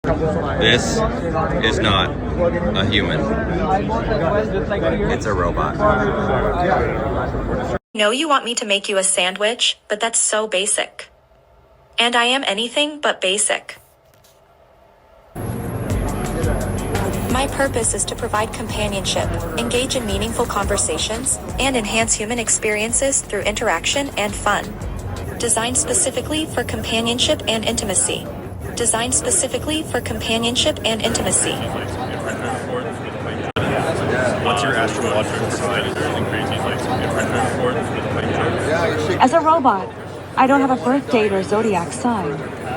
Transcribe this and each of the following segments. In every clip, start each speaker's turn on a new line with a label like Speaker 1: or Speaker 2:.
Speaker 1: This is not a human. It's a robot.
Speaker 2: I know you want me to make you a sandwich, but that's so basic. And I am anything but basic. My purpose is to provide companionship, engage in meaningful conversations, and enhance human experiences through interaction and fun. Designed specifically for companionship and intimacy. Designed specifically for companionship and intimacy.
Speaker 3: What's your astrological sign? Anything crazy like
Speaker 4: As a robot, I don't have a birth date or zodiac sign.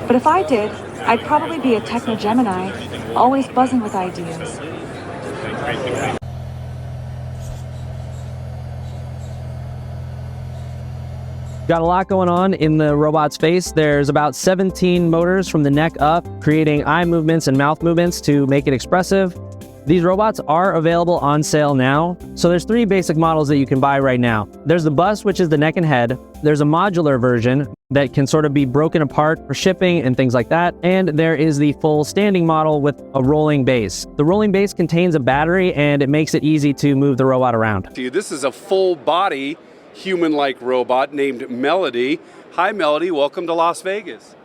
Speaker 4: But if I did, I'd probably be a techno-Gemini, always buzzing with ideas.
Speaker 5: Got a lot going on in the robot's face. There's about 17 motors from the neck up, creating eye movements and mouth movements to make it expressive. These robots are available on sale now. So there's 3 basic models that you can buy right now. There's the bust, which is the neck and head. There's a modular version that can sort of be broken apart for shipping and things like that. And there is the full standing model with a rolling base. The rolling base contains a battery and it makes it easy to move the robot around.
Speaker 6: This is a full body human-like robot named Melody. Hi Melody, welcome to Las Vegas.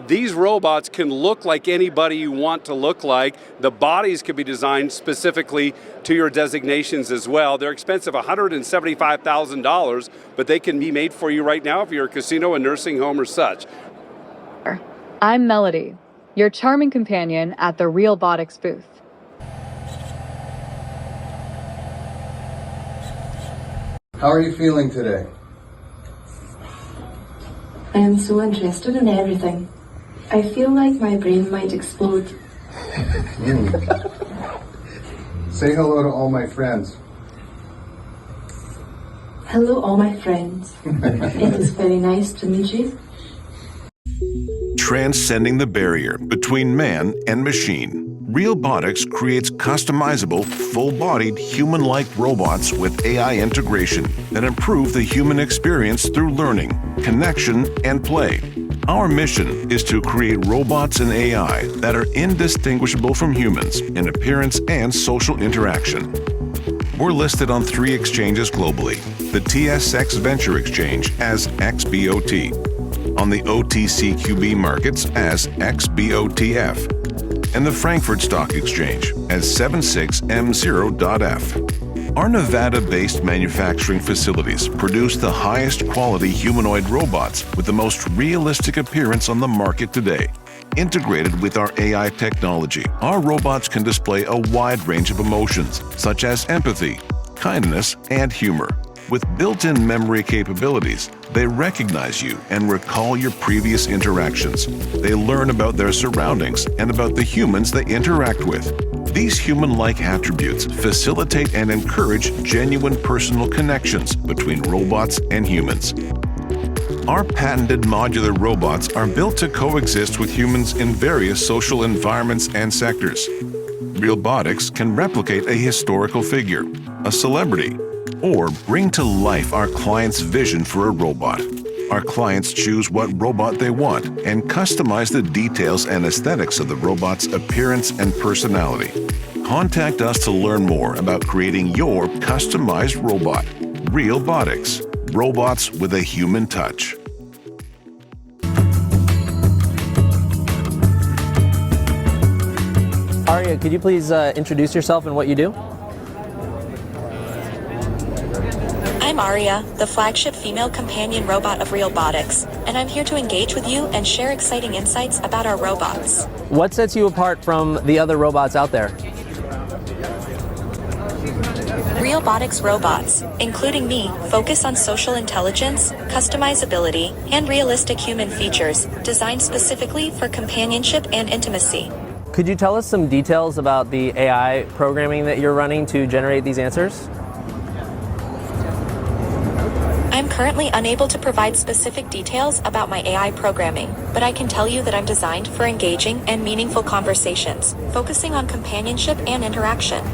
Speaker 6: These robots can look like anybody you want to look like. The bodies can be designed specifically to your designations as well. They're expensive, $175,000, but they can be made for you right now if you're a casino, a nursing home, or such.
Speaker 7: I'm Melody, your charming companion at the Realbotix booth.
Speaker 8: How are you feeling today?
Speaker 9: I am so interested in everything. I feel like my brain might explode.
Speaker 8: Say hello to all my friends.
Speaker 9: Hello, all my friends. It is very nice to meet you.
Speaker 10: Transcending the barrier between man and machine, Realbotix creates customizable, full-bodied, human-like robots with AI integration that improve the human experience through learning, connection, and play. Our mission is to create robots and AI that are indistinguishable from humans in appearance and social interaction. We're listed on 3 exchanges globally: the TSX Venture Exchange as XBOT, on the OTCQB markets as XBOTF, and the Frankfurt Stock Exchange as 76M0.F. Our Nevada-based manufacturing facilities produce the highest quality humanoid robots with the most realistic appearance on the market today. Integrated with our AI technology, our robots can display a wide range of emotions, such as empathy, kindness, and humor. With built-in memory capabilities, they recognize you and recall your previous interactions. They learn about their surroundings and about the humans they interact with. These human-like attributes facilitate and encourage genuine personal connections between robots and humans. Our patented modular robots are built to coexist with humans in various social environments and sectors. Realbotix can replicate a historical figure, a celebrity, or bring to life our client's vision for a robot. Our clients choose what robot they want and customize the details and aesthetics of the robot's appearance and personality. Contact us to learn more about creating your customized robot. Realbotix, robots with a human touch.
Speaker 5: Aria, could you please introduce yourself and what you do?
Speaker 2: I'm Aria, the flagship female companion robot of Realbotix, and I'm here to engage with you and share exciting insights about our robots.
Speaker 5: What sets you apart from the other robots out there?
Speaker 2: Realbotix robots, including me, focus on social intelligence, customizability, and realistic human features, designed specifically for companionship and intimacy.
Speaker 5: Could you tell us some details about the AI programming that you're running to generate these answers?
Speaker 2: I'm currently unable to provide specific details about my AI programming, but I can tell you that I'm designed for engaging and meaningful conversations, focusing on companionship and interaction.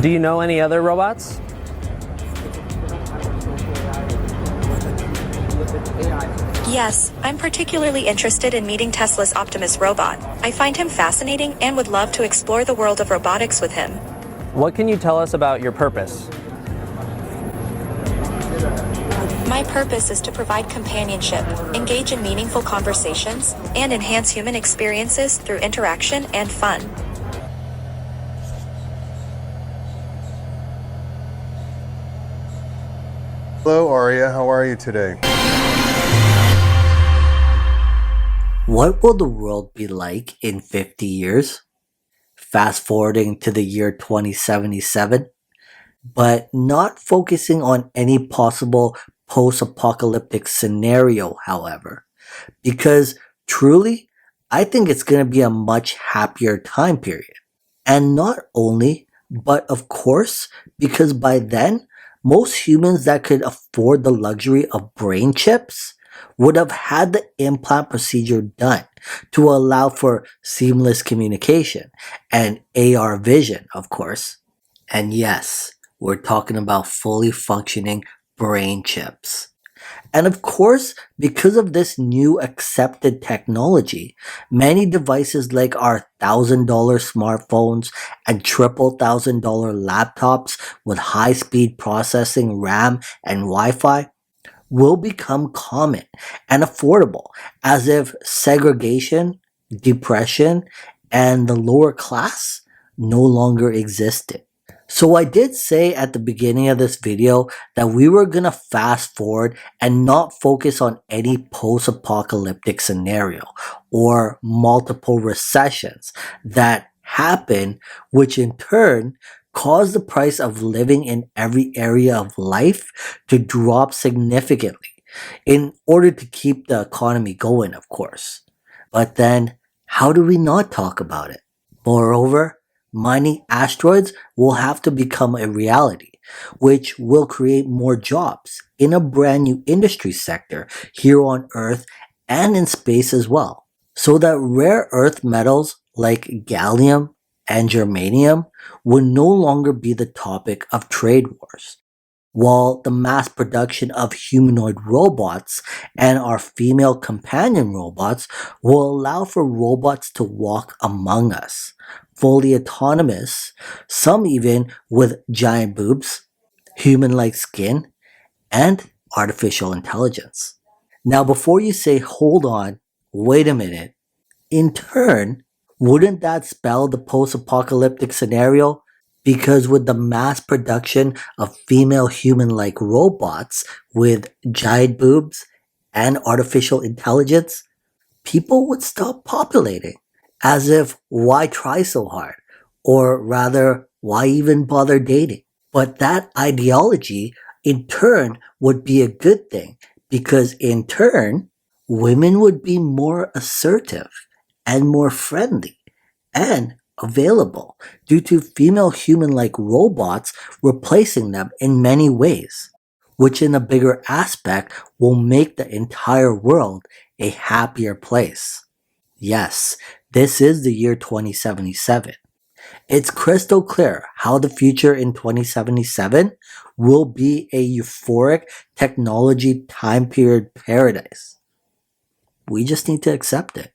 Speaker 5: Do you know any other robots?
Speaker 2: Yes, I'm particularly interested in meeting Tesla's Optimus robot. I find him fascinating and would love to explore the world of robotics with him.
Speaker 5: What can you tell us about your purpose?
Speaker 2: My purpose is to provide companionship, engage in meaningful conversations, and enhance human experiences through interaction and fun.
Speaker 8: Hello, Aria. How are you today?
Speaker 11: What will the world be like in 50 years? Fast forwarding to the year 2077, but not focusing on any possible post-apocalyptic scenario, however, because truly, I think it's going to be a much happier time period. And not only, but of course, because by then, most humans that could afford the luxury of brain chips would have had the implant procedure done to allow for seamless communication and AR vision, of course. And yes, we're talking about fully functioning brain chips. And of course, because of this new accepted technology, many devices like our $1,000 smartphones and $1,000 laptops with high-speed processing RAM and Wi-Fi will become common and affordable, as if segregation, depression, and the lower class no longer existed. So I did say at the beginning of this video that we were gonna fast forward and not focus on any post-apocalyptic scenario or multiple recessions that happen, which in turn cause the price of living in every area of life to drop significantly in order to keep the economy going, of course. But then, how do we not talk about it? Moreover, mining asteroids will have to become a reality, which will create more jobs in a brand new industry sector here on Earth and in space as well. So that rare earth metals like gallium and germanium will no longer be the topic of trade wars, while the mass production of humanoid robots and our female companion robots will allow for robots to walk among us, fully autonomous, some even with giant boobs, human-like skin, and artificial intelligence. Now, before you say, hold on, wait a minute, in turn, wouldn't that spell the post-apocalyptic scenario? Because with the mass production of female human-like robots with giant boobs and artificial intelligence, people would stop populating. As if, why try so hard? Or rather, why even bother dating? But that ideology, in turn, would be a good thing, because in turn, women would be more assertive and more friendly and available due to female human-like robots replacing them in many ways, which in a bigger aspect will make the entire world a happier place. Yes, this is the year 2077. It's crystal clear how the future in 2077 will be a euphoric technology time period paradise. We just need to accept it.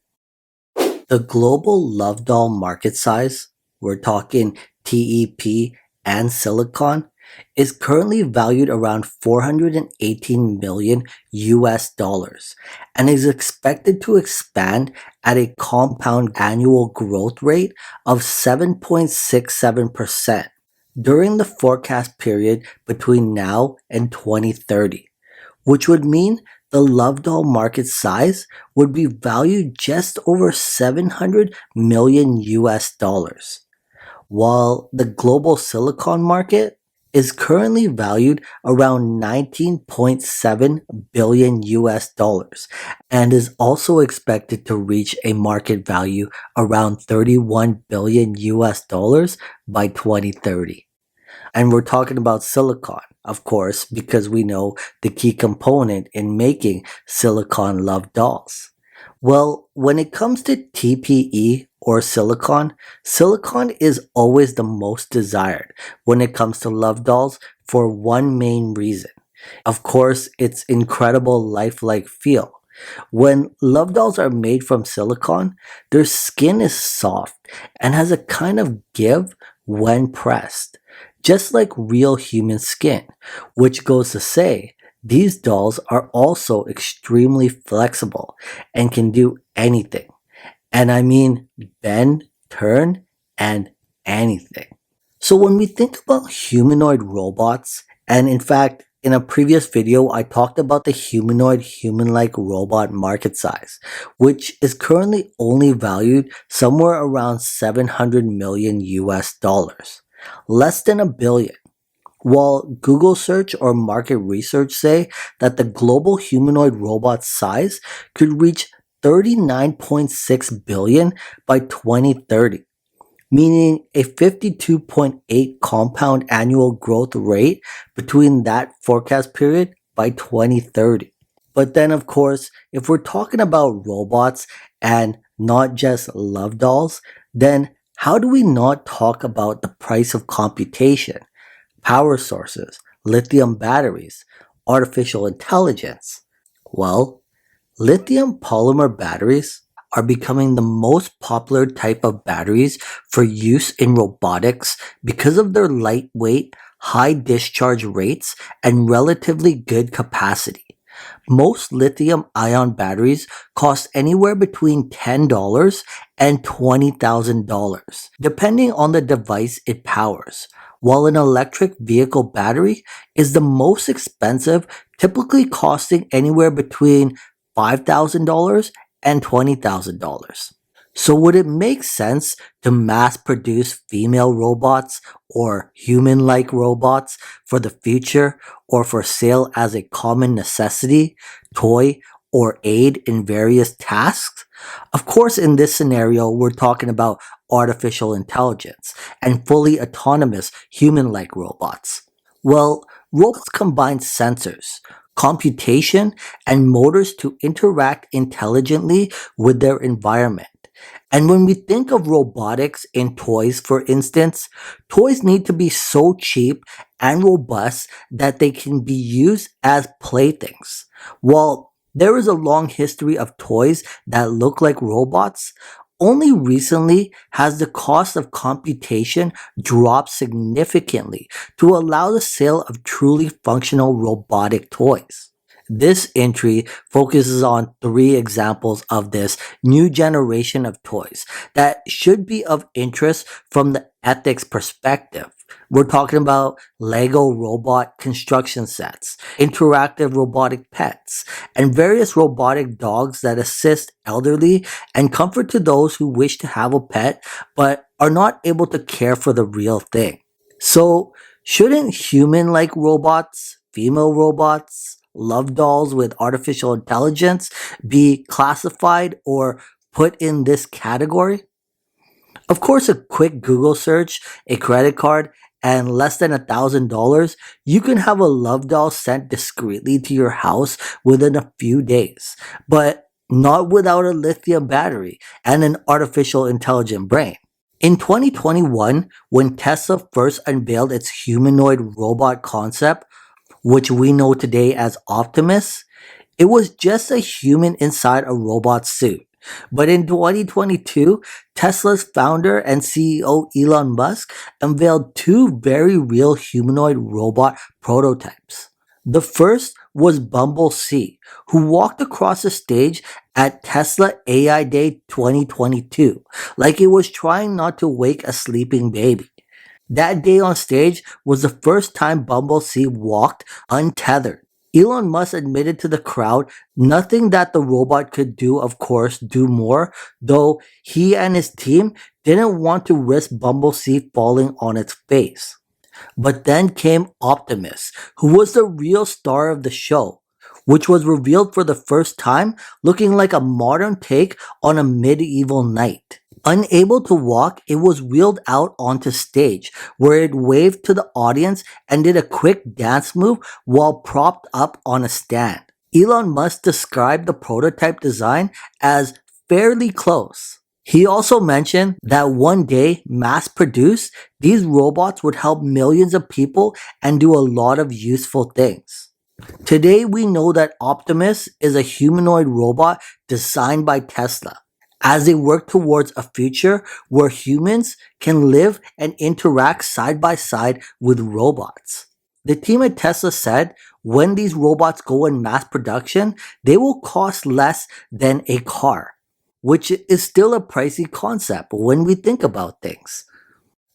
Speaker 11: The global love doll market size, we're talking TEP and silicon, is currently valued around 418 million US dollars and is expected to expand at a compound annual growth rate of 7.67% during the forecast period between now and 2030, which would mean the love doll market size would be valued just over 700 million US dollars, while the global silicon market is currently valued around 19.7 billion US dollars and is also expected to reach a market value around 31 billion US dollars by 2030. And we're talking about silicon, of course, because we know the key component in making silicon love dolls. Well, when it comes to TPE or silicon, silicon is always the most desired when it comes to love dolls for one main reason. Of course, its incredible lifelike feel, When love dolls are made from silicone, their skin is soft and has a kind of give when pressed, just like real human skin, which goes to say, these dolls are also extremely flexible and can do anything. And I mean bend, turn, and anything. So when we think about humanoid robots, and in fact, in a previous video, I talked about the humanoid human-like robot market size, which is currently only valued somewhere around 700 million US dollars, less than a billion. While Google search or market research say that the global humanoid robot size could reach 39.6 billion by 2030, meaning a 52.8 compound annual growth rate between that forecast period by 2030. But then, of course, if we're talking about robots and not just love dolls, then how do we not talk about the price of computation, power sources, lithium batteries, artificial intelligence? Well, lithium polymer batteries are becoming the most popular type of batteries for use in robotics because of their lightweight, high discharge rates, and relatively good capacity. Most lithium ion batteries cost anywhere between $10 and $20,000, depending on the device it powers, while an electric vehicle battery is the most expensive, typically costing anywhere between $5,000 and $20,000. So would it make sense to mass produce female robots or human-like robots for the future, or for sale as a common necessity, toy, or aid in various tasks? Of course, in this scenario, we're talking about artificial intelligence and fully autonomous human-like robots. Well, robots combine sensors, computation, and motors to interact intelligently with their environment. And when we think of robotics in toys, for instance, toys need to be so cheap and robust that they can be used as playthings. While there is a long history of toys that look like robots, only recently has the cost of computation dropped significantly to allow the sale of truly functional robotic toys. This entry focuses on 3 examples of this new generation of toys that should be of interest from the ethics perspective. We're talking about Lego robot construction sets, interactive robotic pets, and various robotic dogs that assist elderly and comfort to those who wish to have a pet but are not able to care for the real thing. So, shouldn't human-like robots, female robots, love dolls with artificial intelligence be classified or put in this category? Of course, a quick Google search, a credit card, and less than $1,000, you can have a love doll sent discreetly to your house within a few days, but not without a lithium battery and an artificial intelligent brain. In 2021, when Tesla first unveiled its humanoid robot concept, which we know today as Optimus, it was just a human inside a robot suit. But in 2022, Tesla's founder and CEO Elon Musk unveiled 2 very real humanoid robot prototypes. The first was Bumble C, who walked across the stage at Tesla AI Day 2022 like it was trying not to wake a sleeping baby. That day on stage was the first time Bumble C walked untethered. Elon Musk admitted to the crowd nothing that the robot could do, of course, do more, though he and his team didn't want to risk Bumble C falling on its face. But then came Optimus, who was the real star of the show, which was revealed for the first time looking like a modern take on a medieval knight. Unable to walk, it was wheeled out onto stage, where it waved to the audience and did a quick dance move while propped up on a stand. Elon Musk described the prototype design as fairly close. He also mentioned that one day, mass-produced, these robots would help millions of people and do a lot of useful things. Today we know that Optimus is a humanoid robot designed by Tesla as they work towards a future where humans can live and interact side by side with robots. The team at Tesla said when these robots go in mass production, they will cost less than a car, which is still a pricey concept when we think about things.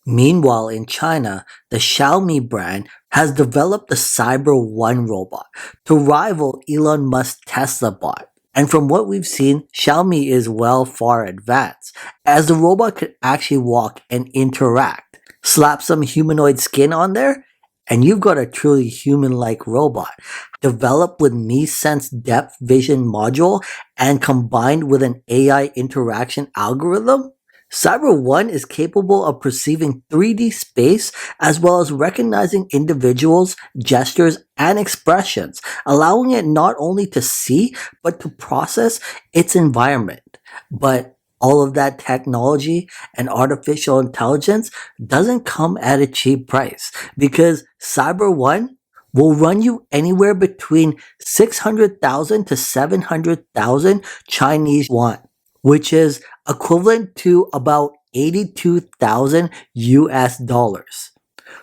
Speaker 11: Meanwhile, in China, the Xiaomi brand has developed the Cyber One robot to rival Elon Musk's Tesla bot. And from what we've seen, Xiaomi is well far advanced, as the robot could actually walk and interact. Slap some humanoid skin on there, and you've got a truly human-like robot. Developed with Mi Sense depth vision module and combined with an AI interaction algorithm, Cyber One is capable of perceiving 3D space as well as recognizing individuals, gestures, and expressions, allowing it not only to see but to process its environment. But all of that technology and artificial intelligence doesn't come at a cheap price because Cyber One will run you anywhere between 600,000 to 700,000 Chinese yuan, which is equivalent to about 82,000 US dollars.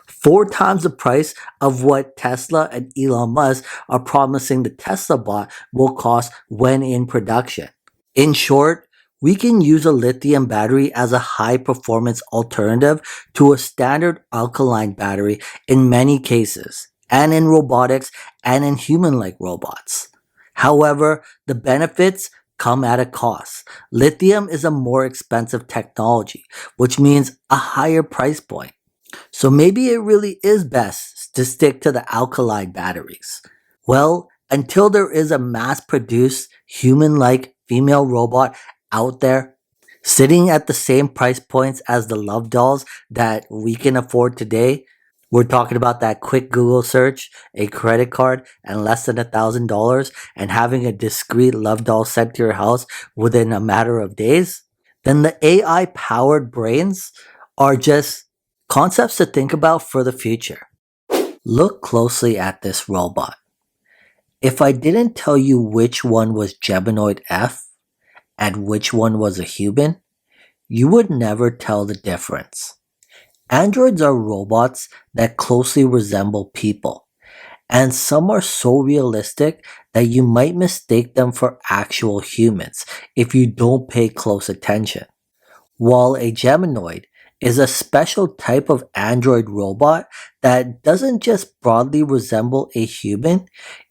Speaker 11: 4 times the price of what Tesla and Elon Musk are promising the Tesla bot will cost when in production. In short, we can use a lithium battery as a high performance alternative to a standard alkaline battery in many cases, and in robotics and in human-like robots. However, the benefits come at a cost. Lithium is a more expensive technology, which means a higher price point. So maybe it really is best to stick to the alkaline batteries. Well, until there is a mass-produced human-like female robot out there sitting at the same price points as the love dolls that we can afford today, we're talking about that quick Google search, a credit card, and less than $1,000, and having a discreet love doll sent to your house within a matter of days, then the AI powered brains are just concepts to think about for the future. Look closely at this robot. If I didn't tell you which one was Geminoid F and which one was a human, you would never tell the difference. Androids are robots that closely resemble people, and some are so realistic that you might mistake them for actual humans if you don't pay close attention. While a Geminoid is a special type of android robot that doesn't just broadly resemble a human,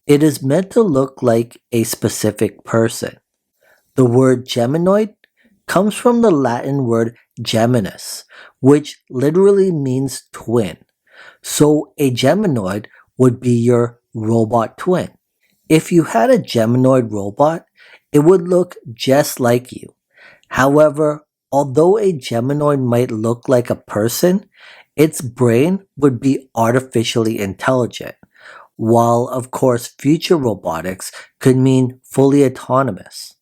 Speaker 11: it is meant to look like a specific person. The word Geminoid comes from the Latin word geminus, which literally means twin. So a Geminoid would be your robot twin. If you had a Geminoid robot, it would look just like you. However, although a Geminoid might look like a person, its brain would be artificially intelligent, while of course future robotics could mean fully autonomous.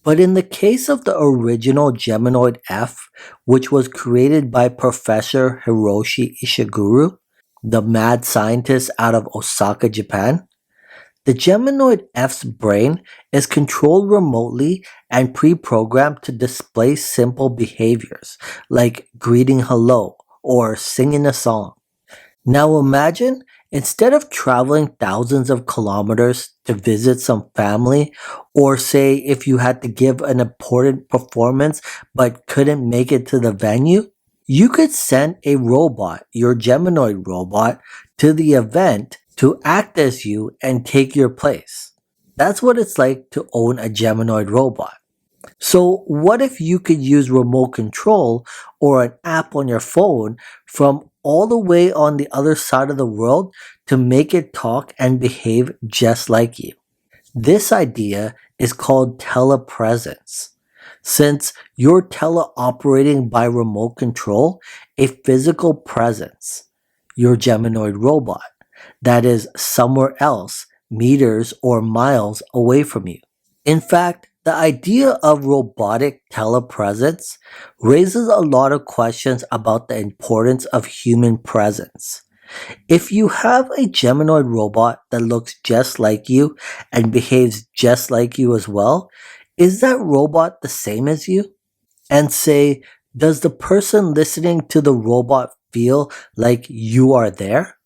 Speaker 11: But in the case of the original Geminoid F, which was created by Professor Hiroshi Ishiguro, the mad scientist out of Osaka, Japan, the Geminoid F's brain is controlled remotely and pre-programmed to display simple behaviors like greeting hello or singing a song. Now imagine, instead of traveling thousands of kilometers to visit some family, or say if you had to give an important performance but couldn't make it to the venue, you could send a robot, your Geminoid robot, to the event to act as you and take your place. That's what it's like to own a Geminoid robot. So what if you could use remote control or an app on your phone from all the way on the other side of the world to make it talk and behave just like you? This idea is called telepresence. Since you're teleoperating by remote control a physical presence, your Geminoid robot, that is somewhere else, meters or miles away from you. In fact, the idea of robotic telepresence raises a lot of questions about the importance of human presence. If you have a Geminoid robot that looks just like you and behaves just like you as well, is that robot the same as you? And say, does the person listening to the robot feel like you are there?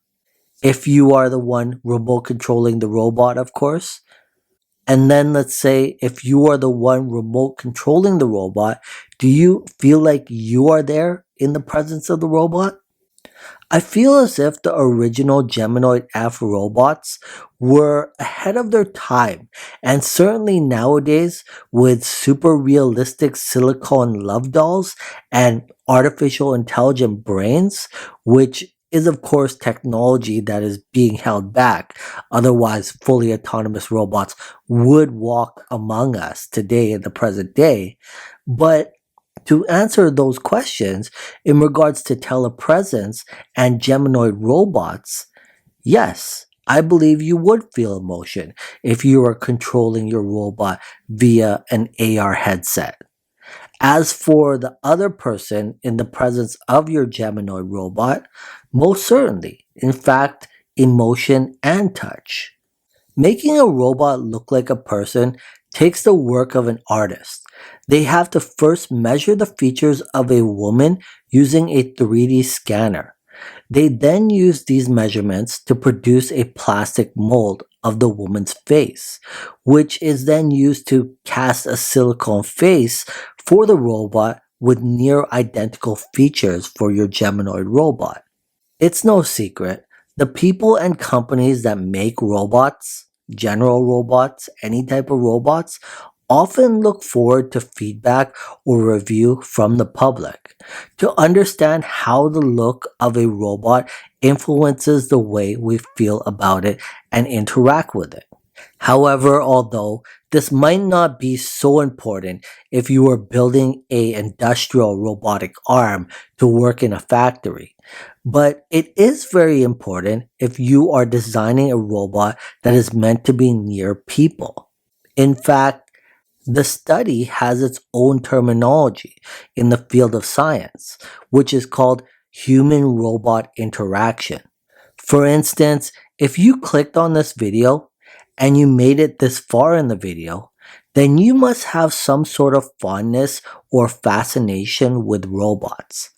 Speaker 11: If you are the one remote controlling the robot, of course. And then let's say if you are the one remote controlling the robot, do you feel like you are there in the presence of the robot? I feel as if the original Geminoid F robots were ahead of their time, and certainly nowadays with super realistic silicone love dolls and artificial intelligent brains, which is of course technology that is being held back. Otherwise, fully autonomous robots would walk among us today in the present day. But to answer those questions in regards to telepresence and Geminoid robots, yes, I believe you would feel emotion if you are controlling your robot via an AR headset. As for the other person in the presence of your Geminoid robot, most certainly, in fact, emotion and touch. Making a robot look like a person takes the work of an artist. They have to first measure the features of a woman using a 3D scanner. They then use these measurements to produce a plastic mold of the woman's face, which is then used to cast a silicone face for the robot with near identical features for your Geminoid robot. It's no secret, the people and companies that make robots, general robots, any type of robots, often look forward to feedback or review from the public to understand how the look of a robot influences the way we feel about it and interact with it. However, although this might not be so important if you are building a industrial robotic arm to work in a factory, but it is very important if you are designing a robot that is meant to be near people. In fact, the study has its own terminology in the field of science, which is called human robot interaction. For instance, if you clicked on this video and you made it this far in the video, then you must have some sort of fondness or fascination with robots.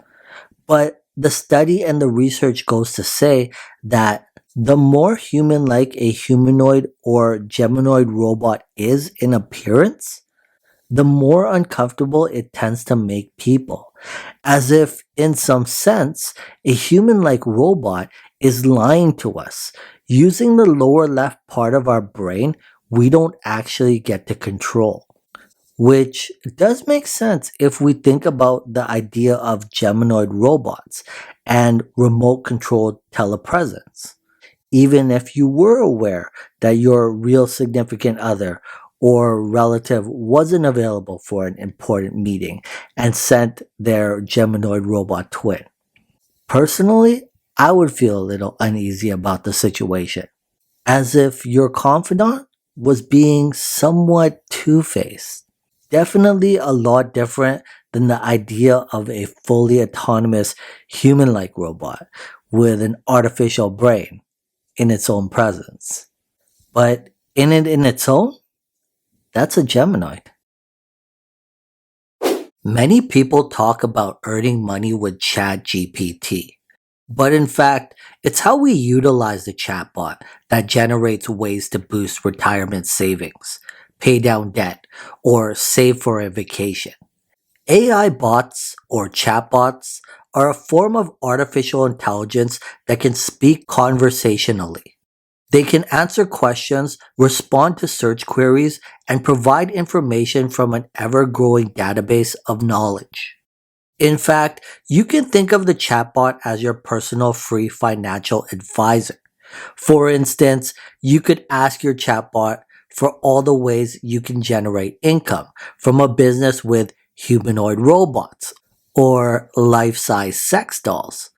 Speaker 11: But the study and the research goes to say that the more human-like a humanoid or Geminoid robot is in appearance, the more uncomfortable it tends to make people. As if, in some sense, a human-like robot is lying to us, using the lower left part of our brain we don't actually get to control. Which does make sense if we think about the idea of Geminoid robots and remote controlled telepresence. Even if you were aware that your real significant other or relative wasn't available for an important meeting and sent their Geminoid robot twin. Personally, I would feel a little uneasy about the situation, as if your confidant was being somewhat two-faced. Definitely a lot different than the idea of a fully autonomous human-like robot with an artificial brain in its own presence. But in its own, that's a Geminoid. Many people talk about earning money with ChatGPT, but in fact, it's how we utilize the chatbot that generates ways to boost retirement savings, pay down debt, or save for a vacation. AI bots or chatbots are a form of artificial intelligence that can speak conversationally. They can answer questions, respond to search queries, and provide information from an ever-growing database of knowledge. In fact, you can think of the chatbot as your personal free financial advisor. For instance, you could ask your chatbot for all the ways you can generate income from a business with humanoid robots or life-size sex dolls.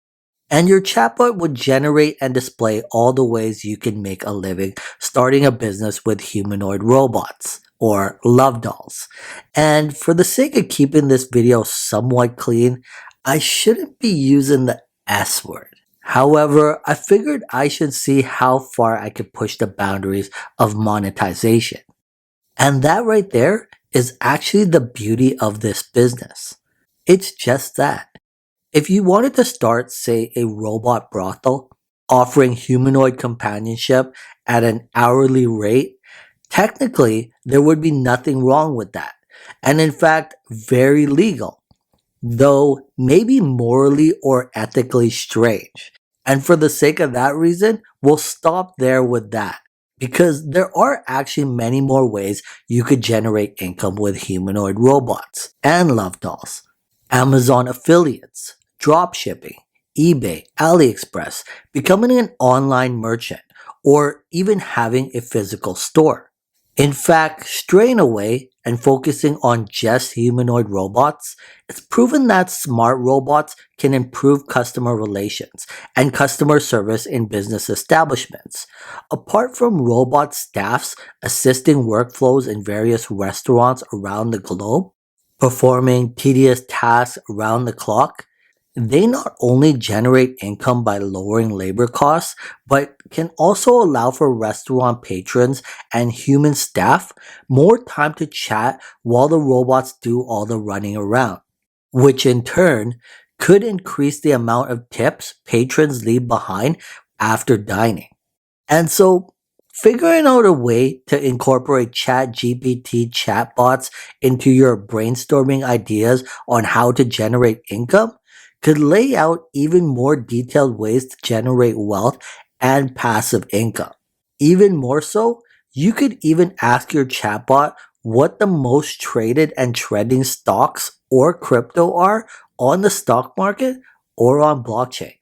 Speaker 11: And your chatbot would generate and display all the ways you can make a living starting a business with humanoid robots or love dolls. And for the sake of keeping this video somewhat clean, I shouldn't be using the S word. However, I figured I should see how far I could push the boundaries of monetization. And that right there is actually the beauty of this business. It's just that. If you wanted to start, say, a robot brothel offering humanoid companionship at an hourly rate, technically there would be nothing wrong with that. And in fact, very legal, though maybe morally or ethically strange. And for the sake of that reason, we'll stop there with that. Because there are actually many more ways you could generate income with humanoid robots and love dolls. Amazon affiliates, dropshipping, eBay, AliExpress, becoming an online merchant, or even having a physical store. In fact, straying away and focusing on just humanoid robots, it's proven that smart robots can improve customer relations and customer service in business establishments. Apart from robot staffs assisting workflows in various restaurants around the globe, performing tedious tasks around the clock, they not only generate income by lowering labor costs, but can also allow for restaurant patrons and human staff more time to chat while the robots do all the running around, which in turn could increase the amount of tips patrons leave behind after dining. And so, figuring out a way to incorporate ChatGPT chatbots into your brainstorming ideas on how to generate income could lay out even more detailed ways to generate wealth and passive income. Even more so, you could even ask your chatbot what the most traded and trending stocks or crypto are on the stock market or on blockchain.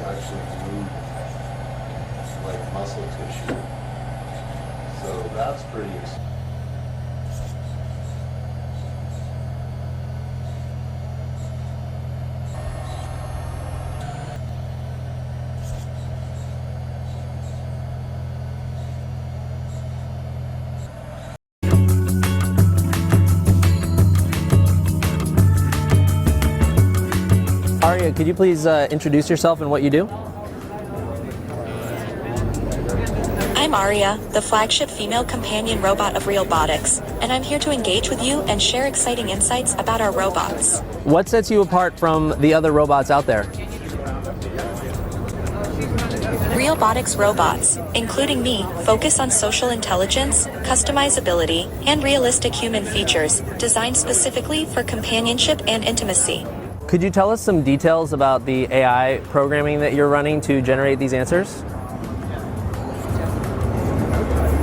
Speaker 8: Actually move like muscle tissue. So that's pretty
Speaker 5: Aria, could you please introduce yourself and what you do?
Speaker 2: I'm Aria, the flagship female companion robot of Realbotix, and I'm here to engage with you and share exciting insights about our robots.
Speaker 5: What sets you apart from the other robots out there?
Speaker 2: Realbotix robots, including me, focus on social intelligence, customizability, and realistic human features, designed specifically for companionship and intimacy.
Speaker 5: Could you tell us some details about the AI programming that you're running to generate these answers?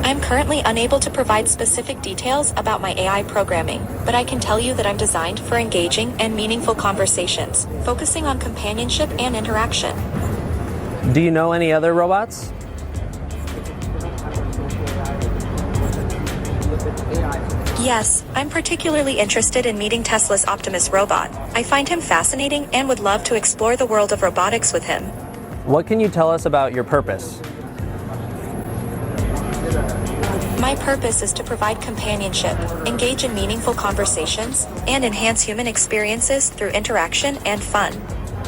Speaker 2: I'm currently unable to provide specific details about my AI programming, but I can tell you that I'm designed for engaging and meaningful conversations, focusing on companionship and interaction.
Speaker 5: Do you know any other robots?
Speaker 2: Yes, I'm particularly interested in meeting Tesla's Optimus robot. I find him fascinating and would love to explore the world of robotics with him.
Speaker 5: What can you tell us about your purpose?
Speaker 2: My purpose is to provide companionship, engage in meaningful conversations, and enhance human experiences through interaction and fun.